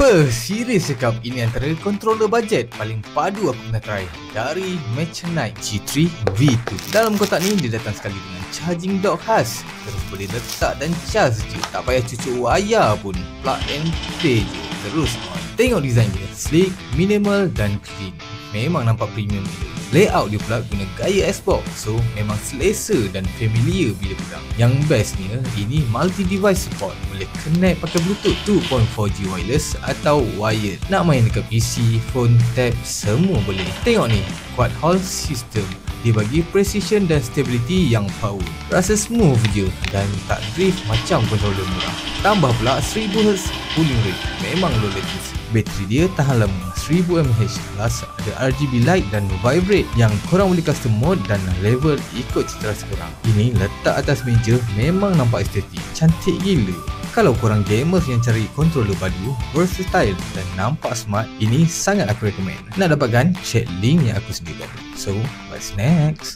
Apa? Serius cakap ini antara controller bajet paling padu aku pernah try dari Mechanite G3 V2. Dalam kotak ni dia datang sekali dengan charging dock khas. Terus boleh letak dan charge je, tak payah cucuk wayar pun, plug and play je, terus on. Tengok design dia, sleek, minimal dan clean. Memang nampak premium dia. Layout dia pula guna gaya Xbox, so memang selesa dan familiar bila pegang. Yang bestnya, ini multi-device support. Boleh connect pakai Bluetooth 2.4G wireless atau wired. Nak main dekat PC, phone, tab, semua boleh. Tengok ni, quad hall system. Dia bagi precision dan stability yang power. Rasa smooth je dan tak drift macam controller murah. Tambah pula 1000Hz cooling rate, memang low latency. Bateri dia tahan lama 1000mAh plus ada RGB light dan vibrate yang korang boleh custom mode dan level ikut cita rasa korang. Ini letak atas meja memang nampak estetik, cantik gila. Kalau korang gamers yang cari controller padu, versatile dan nampak smart, ini sangat aku recommend. Nak dapatkan? Check link yang aku sediakan. So, what's next?